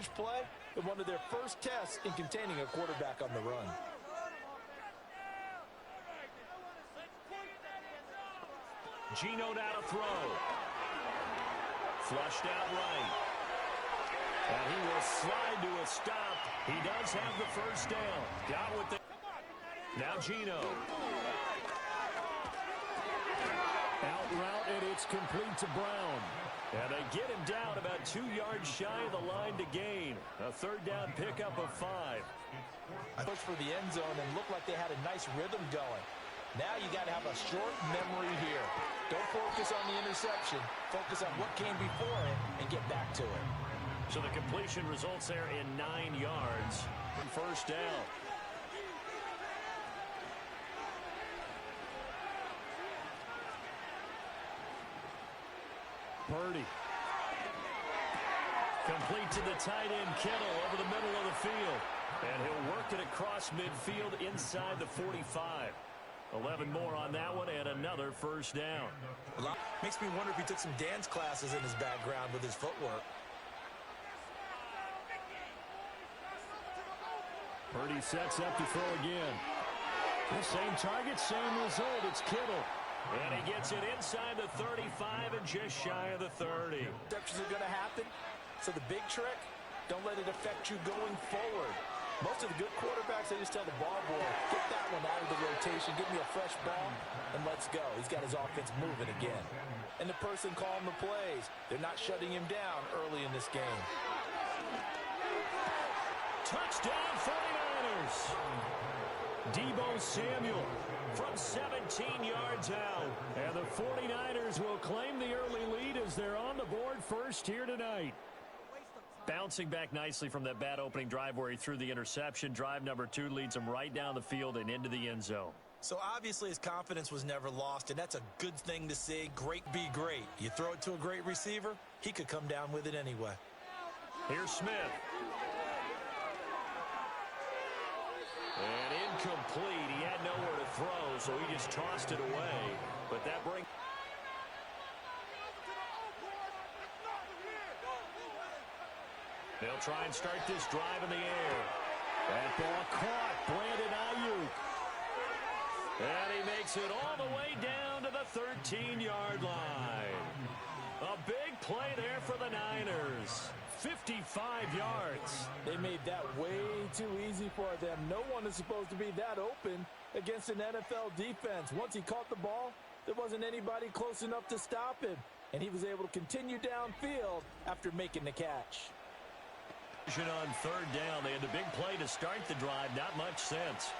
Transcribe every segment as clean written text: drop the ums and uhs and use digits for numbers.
play in one of their first tests in containing a quarterback on the run. Geno now to throw. Flushed out right. And he will slide to a stop. He does have the first down. Down with the... Now Geno. Out route, and it's complete to Brown. And they get him down about 2 yards shy of the line to gain. A third down pickup of 5. I pushed for the end zone and looked like they had a nice rhythm going. Now you got to have a short memory here. Don't focus on the interception. Focus on what came before it and get back to it. So the completion results there in 9 yards. First down. Purdy. Complete to the tight end, Kittle, over the middle of the field. And he'll work it across midfield inside the 45. 11 more on that one and another first down. Makes me wonder if he took some dance classes in his background with his footwork. Purdy sets up to throw again. The same target, same result. It's Kittle. And he gets it inside the 35 and just shy of the 30. Interceptions are going to happen. So the big trick, don't let it affect you going forward. Most of the good quarterbacks, they just tell the ball boy, get that one out of the rotation, give me a fresh ball, and let's go. He's got his offense moving again. And the person calling the plays, they're not shutting him down early in this game. Touchdown 49ers. Deebo Samuel from 17 yards out. And the 49ers will claim the early lead as they're on the board first here tonight. Bouncing back nicely from that bad opening drive where he threw the interception. Drive number 2 leads him right down the field and into the end zone. So obviously his confidence was never lost, and that's a good thing to see. Great be great. You throw it to a great receiver, he could come down with it anyway. Here's Smith. And incomplete. He had nowhere to throw, so he just tossed it away. But that brings... They'll try and start this drive in the air. That ball caught. Brandon Ayuk. And he makes it all the way down to the 13-yard line. A big play there for the Niners. 55 yards. They made that way too easy for them. No one is supposed to be that open against an NFL defense. Once he caught the ball, there wasn't anybody close enough to stop him. And he was able to continue downfield after making the catch. On third down, they had the big play to start the drive. Not much sense.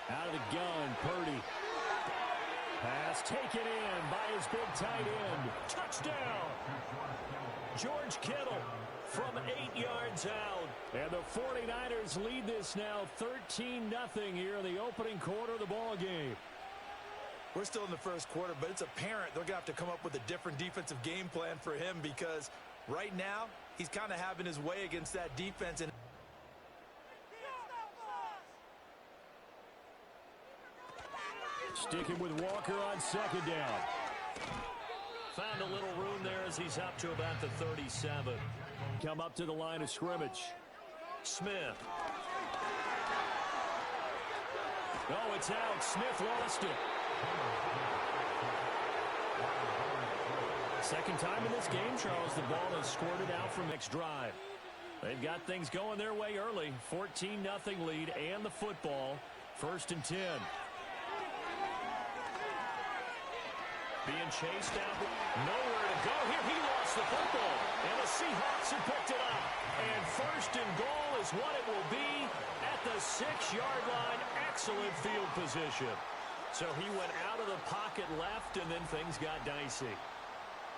Out of the gun, Purdy. Pass taken in by his big tight end. Touchdown! George Kittle from 8 yards out. And the 49ers lead this now 13-0 here in the opening quarter of the ball game. We're still in the first quarter, but it's apparent they're going to have to come up with a different defensive game plan for him because right now, he's kind of having his way against that defense. And sticking with Walker on second down. Found a little room there as he's up to about the 37. Come up to the line of scrimmage. Smith. Oh, it's out. Smith lost it. Second time in this game, Charles, the ball is squirted out from next drive. They've got things going their way early. 14-0 lead and the football. 1st and 10. Being chased out. Nowhere to go. Here he lost the football. And the Seahawks have picked it up. And 1st and goal is what it will be at the 6-yard line. Excellent field position. So he went out of the pocket left, and then things got dicey.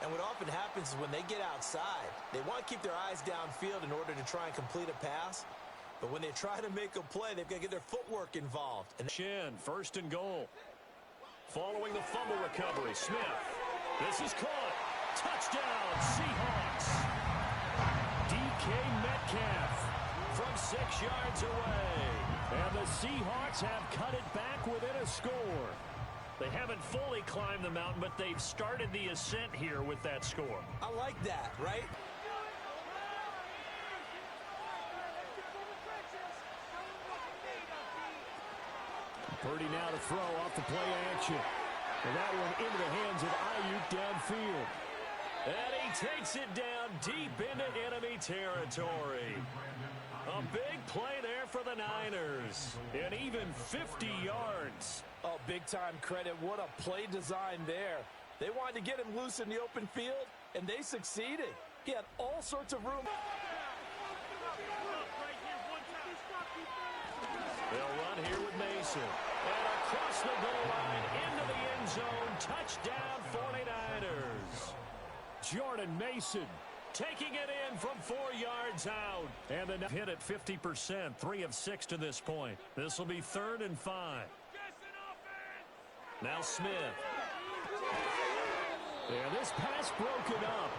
And what often happens is when they get outside, they want to keep their eyes downfield in order to try and complete a pass. But when they try to make a play, they've got to get their footwork involved. And 1st and goal. Following the fumble recovery, Smith. This is caught. Touchdown, Seahawks. DK Metcalf from 6 yards away. And the Seahawks have cut it back within a score. They haven't fully climbed the mountain, but they've started the ascent here with that score. I like that, right? Purdy now to throw off the play action. And that one into the hands of Ayuk downfield. And he takes it down deep into enemy territory. A big play there for the Niners. And even 50 yards. Oh, big-time credit. What a play design there. They wanted to get him loose in the open field, and they succeeded. He had all sorts of room. They'll run here with Mason. And across the goal line into the end zone. Touchdown 49ers. Jordan Mason taking it in from 4 yards out. And the hit at 50%, 3 of 6 to this point. This will be 3rd and 5. Now Smith. And this pass broken up.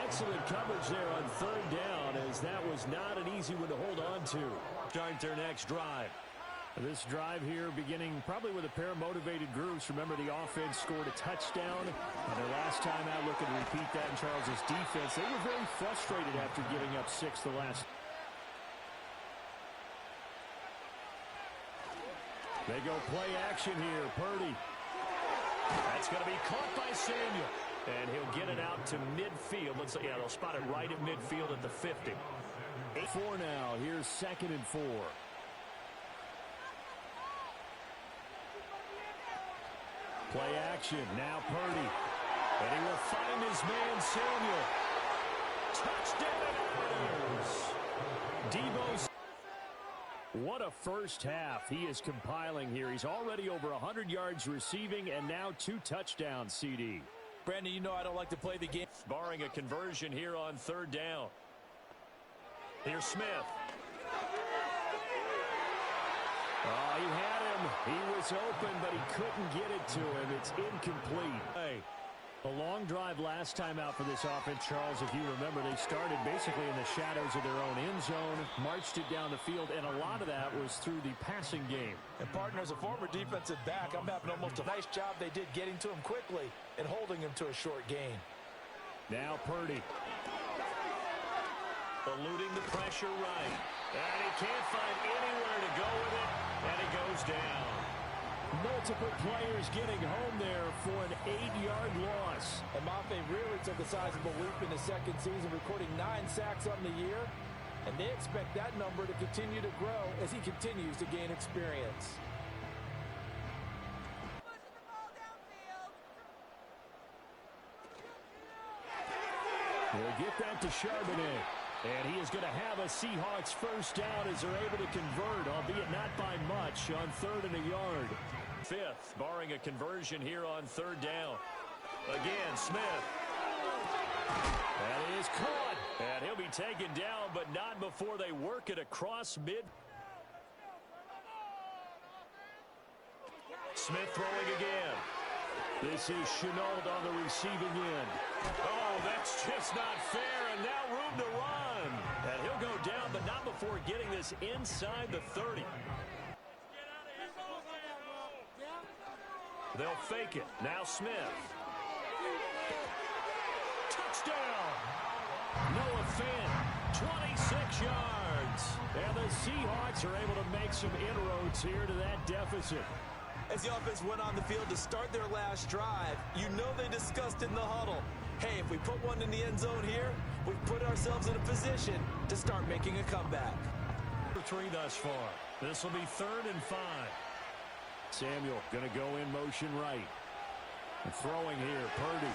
Excellent coverage there on 3rd down, as that was not an easy one to hold on to. Start their next drive. This drive here beginning probably with a pair of motivated groups. Remember, the offense scored a touchdown. And their last time out, looking to repeat that in Charles's defense. They were very frustrated after giving up 6 the last. They go play action here. Purdy. That's going to be caught by Samuel. And he'll get it out to midfield. Yeah, they'll spot it right at midfield at the 50. 8-4 now. Here's 2nd and 4. Play action. Now Purdy. And he will find his man Samuel. Touchdown Niners. Debo's. What a first half he is compiling here. He's already over 100 yards receiving and now 2 touchdowns, CD. Brandon, you know I don't like to play the game. Barring a conversion here on 3rd down. Here's Smith. Oh, he had him. He was open, but he couldn't get it to him. It's incomplete. Hey, a long drive last time out for this offense, Charles. If you remember, they started basically in the shadows of their own end zone, marched it down the field, and a lot of that was through the passing game. And partner, as a former defensive back, I'm having almost a nice job they did getting to him quickly and holding him to a short gain. Now Purdy. Eluding the pressure right. And he can't find anywhere to go with it. And he goes down. Multiple players getting home there for an 8-yard loss. And Mafe really took a sizable leap in his second season, recording 9 sacks on the year. And they expect that number to continue to grow as he continues to gain experience. They'll get that to Charbonnet. And he is going to have a Seahawks first down as they're able to convert, albeit not by much, on 3rd and a yard. 5th, barring a conversion here on 3rd down. Again, Smith. That is caught. And he'll be taken down, but not before they work it across mid. Smith throwing again. This is Chenault on the receiving end. Oh, that's just not fair, and now room to run. And he'll go down, but not before getting this inside the 30. They'll fake it. Now Smith. Touchdown. Noah Fant, 26 yards. And the Seahawks are able to make some inroads here to that deficit. As the offense went on the field to start their last drive, you know they discussed in the huddle, hey, if we put one in the end zone here, we've put ourselves in a position to start making a comeback. 3 thus far. This will be 3rd and 5. Samuel going to go in motion right. And throwing here, Purdy.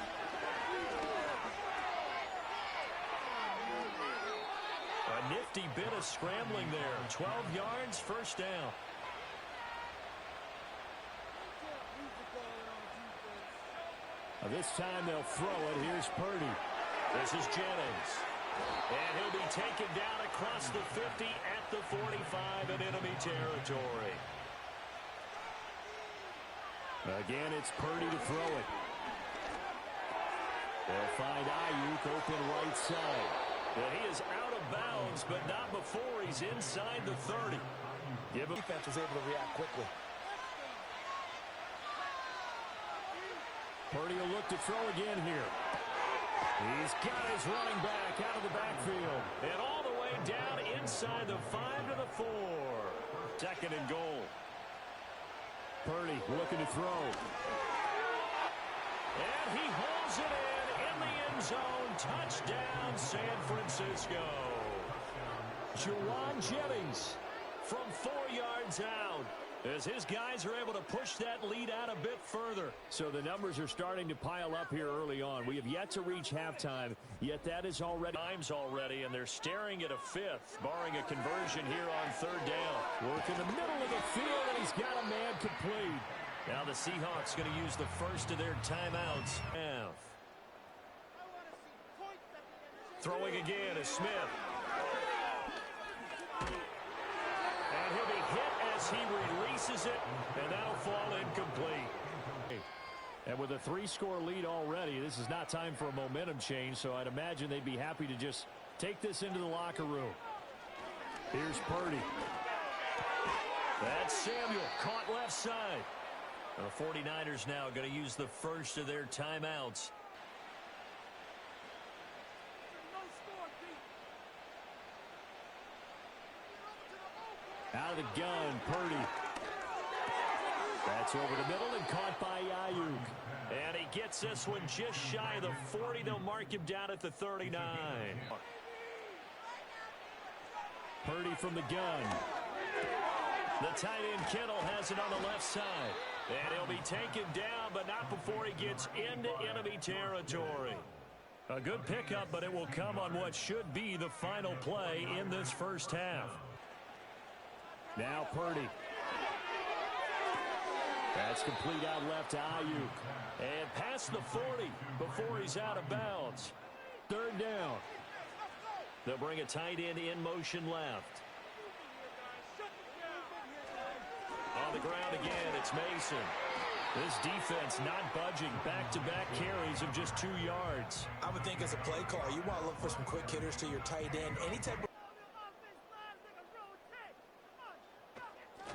A nifty bit of scrambling there. 12 yards, first down. This time they'll throw it. Here's Purdy. This is Jennings. And he'll be taken down across the 50 at the 45 in enemy territory. Again, it's Purdy to throw it. They'll find Ayuk open right side. And he is out of bounds, but not before he's inside the 30. Give him. Defense was able to react quickly. Purdy will look to throw again here. He's got his running back out of the backfield. And all the way down inside the 5 to the 4. 2nd and goal. Purdy looking to throw. And he holds it in the end zone. Touchdown, San Francisco. Juwan Jennings from 4 yards out, as his guys are able to push that lead out a bit further. So the numbers are starting to pile up here early on. We have yet to reach halftime, yet that is already times already, and they're staring at a fifth, barring a conversion here on third down. Work in the middle of the field, and he's got a man complete. Now the Seahawks going to use the first of their timeouts. Throwing again is Smith. And he'll be hit as he releases it, and that'll fall incomplete. And with a 3-score lead already, this is not time for a momentum change, so I'd imagine they'd be happy to just take this into the locker room. Here's Purdy. That's Samuel, caught left side. The 49ers now going to use the first of their timeouts. Out of the gun, Purdy. That's over the middle and caught by Ayuk. And he gets this one just shy of the 40. They'll mark him down at the 39. Purdy from the gun. The tight end Kittle has it on the left side. And he'll be taken down, but not before he gets into enemy territory. A good pickup, but it will come on what should be the final play in this first half. Now Purdy. That's complete out left to Ayuk. And past the 40 before he's out of bounds. Third down. They'll bring a tight end in motion left. On the ground again, it's Mason. This defense not budging. Back-to-back carries of just 2 yards. I would think as a play caller, you want to look for some quick hitters to your tight end. Any type of...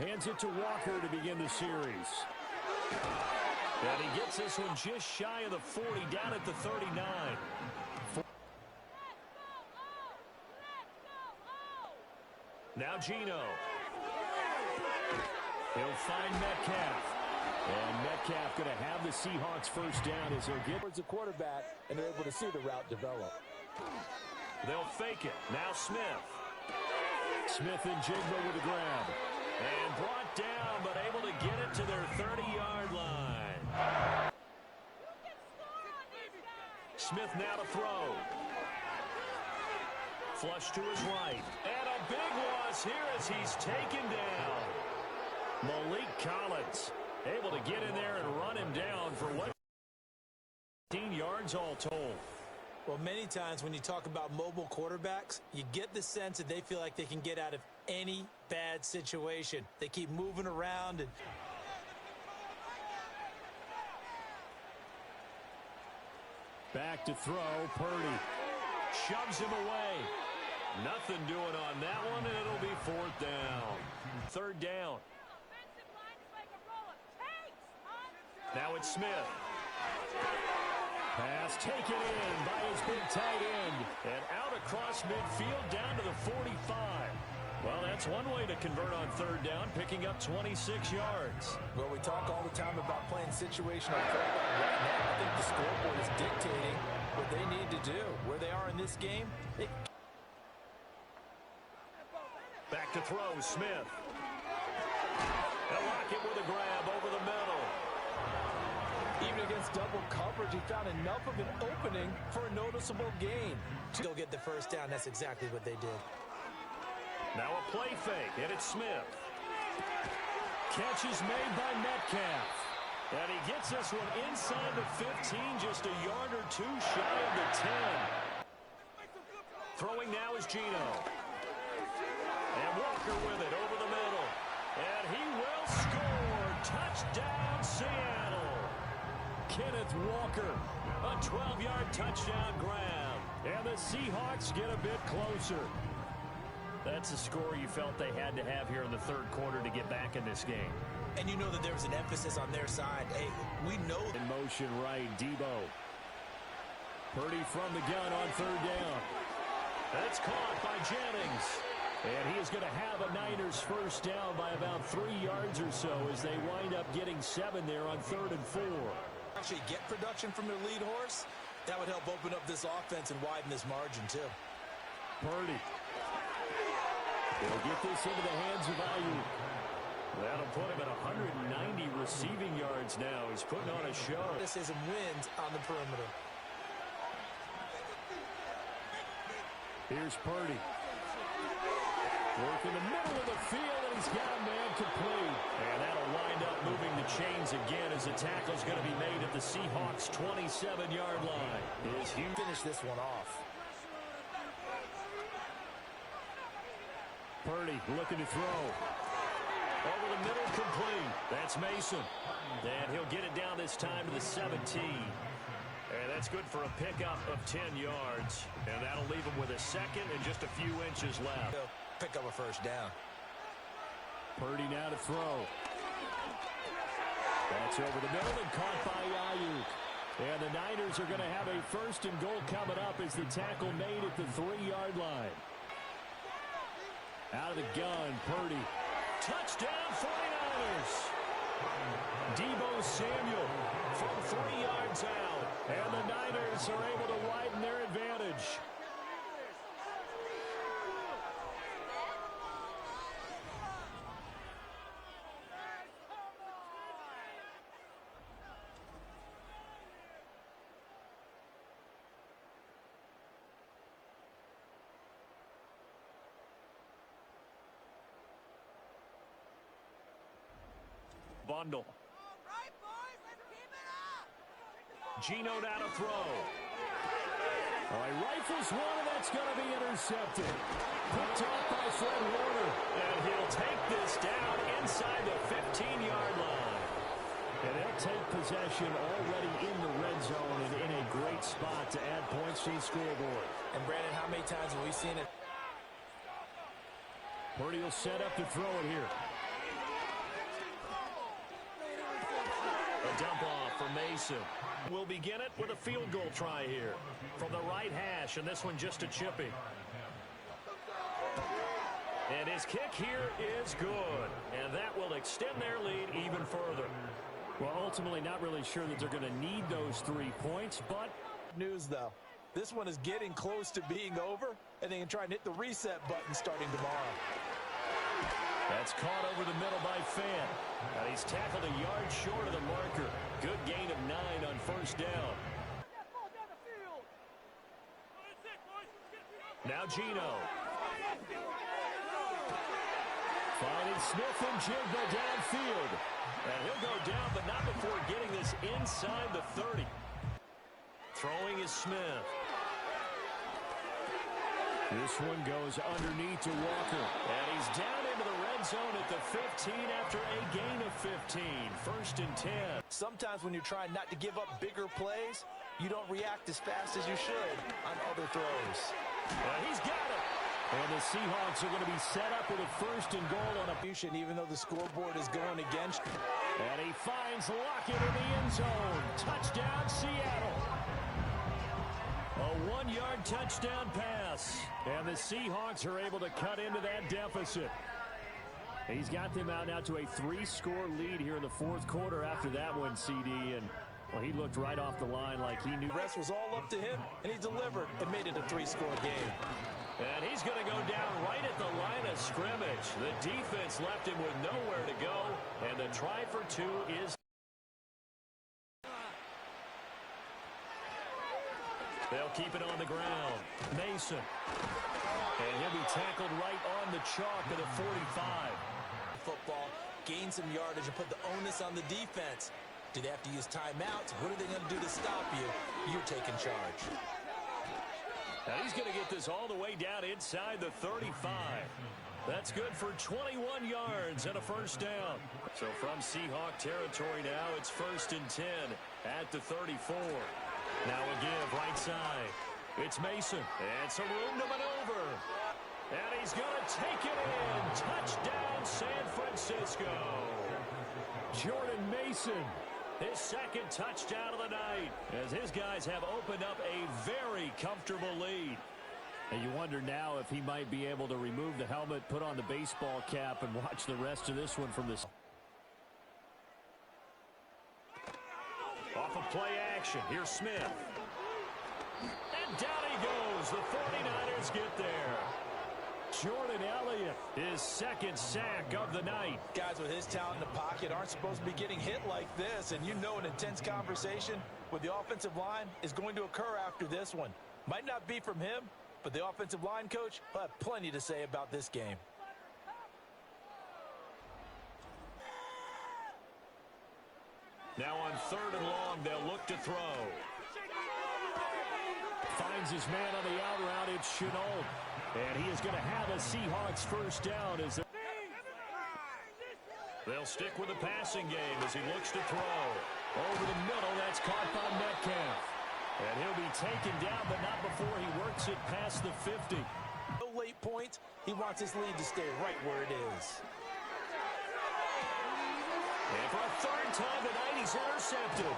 Hands it to Walker to begin the series. And he gets this one just shy of the 40, down at the 39. Now Geno. He'll find Metcalf. And Metcalf going to have the Seahawks first down as he'll get towards the quarterback, and they're able to see the route develop. They'll fake it. Now Smith. Smith and Jigba with a grab. And brought down, but able to get it to their 30-yard line. Smith now to throw. Flush to his right. And a big loss here as he's taken down. Malik Collins able to get in there and run him down for what? 15 yards all told. Well, many times when you talk about mobile quarterbacks, you get the sense that they feel like they can get out of any bad situation. They keep moving around. And back to throw, Purdy. Shoves him away. Nothing doing on that one, and it'll be fourth down. Third down. Now it's Smith. Pass taken in by his big tight end. And out across midfield down to the 45. Well, that's one way to convert on third down, picking up 26 yards. Well, we talk all the time about playing situational football. Right now, I think the scoreboard is dictating what they need to do. Where they are in this game. Back to throw, Smith. They'll lock it with a grab over the middle. Even against double coverage, he found enough of an opening for a noticeable gain. To go get the first down, that's exactly what they did. Now a play fake, and it's Smith. Catch is made by Metcalf. And he gets this one inside the 15, just a yard or two shy of the 10. Throwing now is Geno. And Walker with it over the middle. And he will score. Touchdown, Seattle. Kenneth Walker, a 12-yard touchdown grab. And the Seahawks get a bit closer. That's the score you felt they had to have here in the third quarter to get back in this game. And you know that there was an emphasis on their side. Hey, we know. In motion right, Debo. Purdy from the gun on third down. That's caught by Jennings. And he is going to have a Niners first down by about 3 yards or so as they wind up getting 7 there on 3rd and 4. Actually get production from their lead horse. That would help open up this offense and widen this margin too. Purdy. He'll get this into the hands of Ayuk. That'll put him at 190 receiving yards now. He's putting on a show. This is wins on the perimeter. Here's Purdy. Work in the middle of the field, and he's got a man complete. And that'll wind up moving the chains again as the tackle's going to be made at the Seahawks' 27-yard line. Finish this one off. Purdy looking to throw. Over the middle, complete. That's Mason. And he'll get it down this time to the 17. And that's good for a pickup of 10 yards. And that'll leave him with a second and just a few inches left. He'll pick up a first down. Purdy now to throw. That's over the middle and caught by Ayuk. And the Niners are going to have a 1st and goal coming up as the tackle made at the 3-yard line. Out of the gun, Purdy. Touchdown, 49ers. Deebo Samuel from 3 yards out. And the Niners are able to widen their advantage. Bundle. Right, boys, let's keep it up. Geno now to throw. All right, rifles one, and that's going to be intercepted. Picked off by Fred Warner. And he'll take this down inside the 15-yard line. And they'll take possession already in the red zone and in a great spot to add points to the scoreboard. And Brandon, how many times have we seen it? Purdy will set up to throw it here. A dump off for Mason. We'll begin it with a field goal try here. From the right hash, and this one just a chipping. And his kick here is good. And that will extend their lead even further. Well, ultimately not really sure that they're going to need those 3 points, but... News, though. This one is getting close to being over, and they can try and hit the reset button starting tomorrow. That's caught over the middle by Fant. And he's tackled a yard short of the marker. Good gain of 9 on first down. Now Geno. Finding Smith and Jigba downfield. And he'll go down, but not before getting this inside the 30. Throwing is Smith. This one goes underneath to Walker. And he's down into the red zone at the 15 after a gain of 15. 1st and 10. Sometimes when you're trying not to give up bigger plays, you don't react as fast as you should on other throws. He's got it. And the Seahawks are going to be set up with a 1st and goal on a fusion, even though the scoreboard is going against. And he finds Lockett in the end zone. Touchdown, Seattle. A 1-yard touchdown pass. And the Seahawks are able to cut into that deficit. He's got them out now to a 3-score lead here in the 4th quarter after that one, CD. And well, he looked right off the line like he knew. The rest was all up to him, and he delivered and made it a 3-score game. And he's going to go down right at the line of scrimmage. The defense left him with nowhere to go. And the try for 2 is... They'll keep it on the ground. Mason. And he'll be tackled right on the chalk at the 45. Football, gain some yardage and put the onus on the defense. Do they have to use timeouts? What are they going to do to stop you? You're taking charge. Now he's going to get this all the way down inside the 35. That's good for 21 yards and a first down. So from Seahawk territory now, it's 1st and 10 at the 34. Now a give right side. It's Mason. And some room to maneuver. And he's going to take it in. Touchdown, San Francisco. Jordan Mason, his 2nd touchdown of the night, as his guys have opened up a very comfortable lead. And you wonder now if he might be able to remove the helmet, put on the baseball cap, and watch the rest of this one from this. Off of play action. Here's Smith. And down he goes. The 49ers get there. Jordan Elliott, his second sack of the night. Guys with his talent in the pocket aren't supposed to be getting hit like this, and you know an intense conversation with the offensive line is going to occur after this one. Might not be from him, but the offensive line coach will have plenty to say about this game. Now on 3rd and long, they'll look to throw. Finds his man on the out route. It's Chenault. And he is going to have a Seahawks first down. They'll stick with the passing game as he looks to throw. Over the middle, that's caught by Metcalf. And he'll be taken down, but not before he works it past the 50. No late points. He wants his lead to stay right where it is. And for a 3rd time tonight, he's intercepted.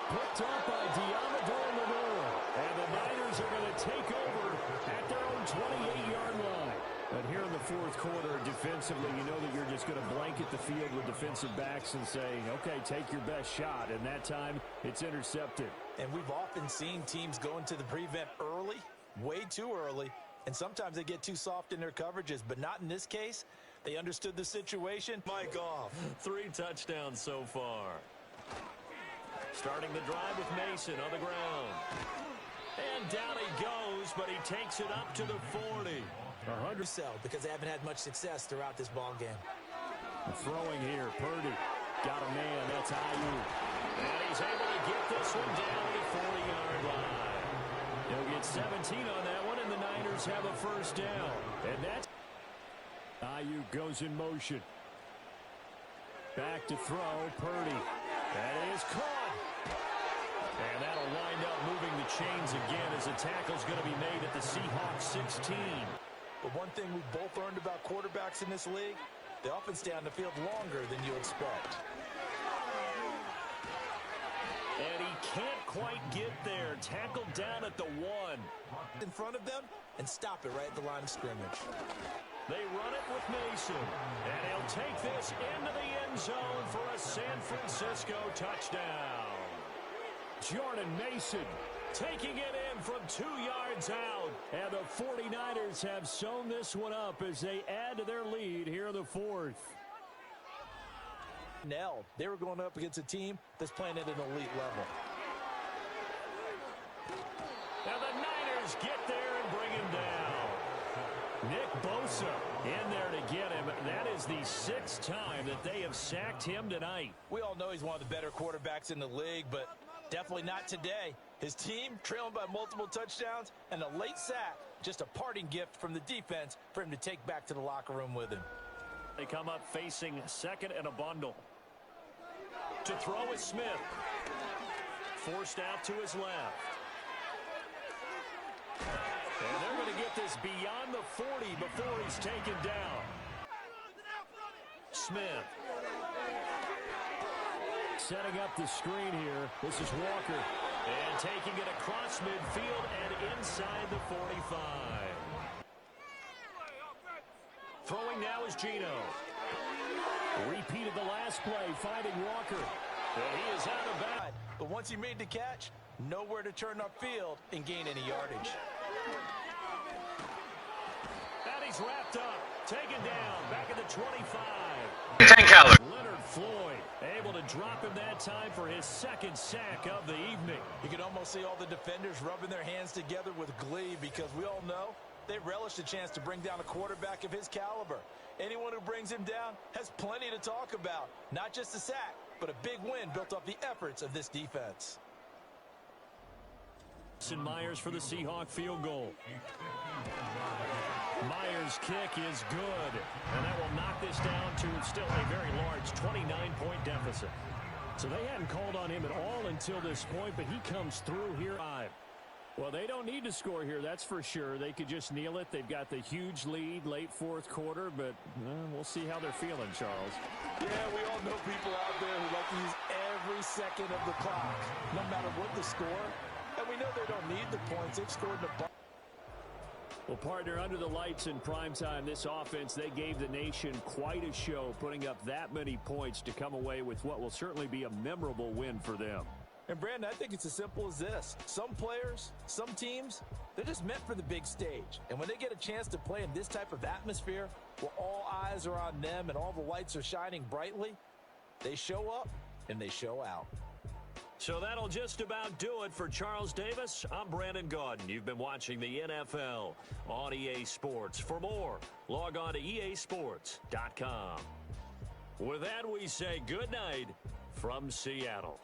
Picked up by Diamador Lenore. And the Niners are going to take over at their own 28-yard line. And here in the 4th quarter, defensively, you know that you're just going to blanket the field with defensive backs and say, okay, take your best shot. And that time, it's intercepted. And we've often seen teams go into the prevent early, way too early, and sometimes they get too soft in their coverages, but not in this case. They understood the situation. Mike off. 3 touchdowns so far. Starting the drive with Mason on the ground. And down he goes, but he takes it up to the 40. 100 sell because they haven't had much success throughout this ball game. Throwing here, Purdy. Got a man, that's Ayuk. And he's able to get this one down to the 40-yard line. He'll get 17 on that one, and the Niners have a first down. And that's Ayuk goes in motion. Back to throw, Purdy. That is caught. And that'll wind up moving the chains again as a tackle's going to be made at the Seahawks 16. But one thing we've both learned about quarterbacks in this league, they often stay on the field longer than you expect. And he can't quite get there. Tackled down at the 1. In front of them and stop it right at the line of scrimmage. They run it with Mason. And he'll take this into the end zone for a San Francisco touchdown. Jordan Mason taking it in from 2 yards out. And the 49ers have sewn this one up as they add to their lead here in the 4th. They were going up against a team that's playing at an elite level. And the Niners get there and bring him down. Nick Bosa in there to get him. That is the 6th time that they have sacked him tonight. We all know he's one of the better quarterbacks in the league, but definitely not today. His team trailing by multiple touchdowns and a late sack. Just a parting gift from the defense for him to take back to the locker room with him. They come up facing 2nd and a bundle. To throw is Smith. Forced out to his left. And they're going to get this beyond the 40 before he's taken down. Smith. Setting up the screen here. This is Walker. And taking it across midfield and inside the 45. Throwing now is Gino. Repeated the last play, finding Walker. And he is out of bounds. But once he made the catch, nowhere to turn upfield and gain any yardage. And he's wrapped up, taken down, back at the 25. 10 calories. Leonard Floyd able to drop him that time for his 2nd sack of the evening. You can almost see all the defenders rubbing their hands together with glee because we all know they relish the chance to bring down a quarterback of his caliber. Anyone who brings him down has plenty to talk about. Not just a sack, but a big win built off the efforts of this defense. Myers for the Seahawk field goal. Myers' kick is good. And that will knock this down to still a very large 29-point deficit. So they hadn't called on him at all until this point, but he comes through here. Well, they don't need to score here, that's for sure. They could just kneel it. They've got the huge lead late 4th quarter, but we'll see how they're feeling, Charles. Yeah, we all know people out there who like to use every second of the clock, no matter what the score. And we know they don't need the points. They've scored the ball. Well, partner, under the lights in primetime, this offense, they gave the nation quite a show, putting up that many points to come away with what will certainly be a memorable win for them. And, Brandon, I think it's as simple as this. Some players, some teams, they're just meant for the big stage. And when they get a chance to play in this type of atmosphere where all eyes are on them and all the lights are shining brightly, they show up and they show out. So that'll just about do it for Charles Davis. I'm Brandon Gaudin. You've been watching the NFL on EA Sports. For more, log on to easports.com. With that, we say good night from Seattle.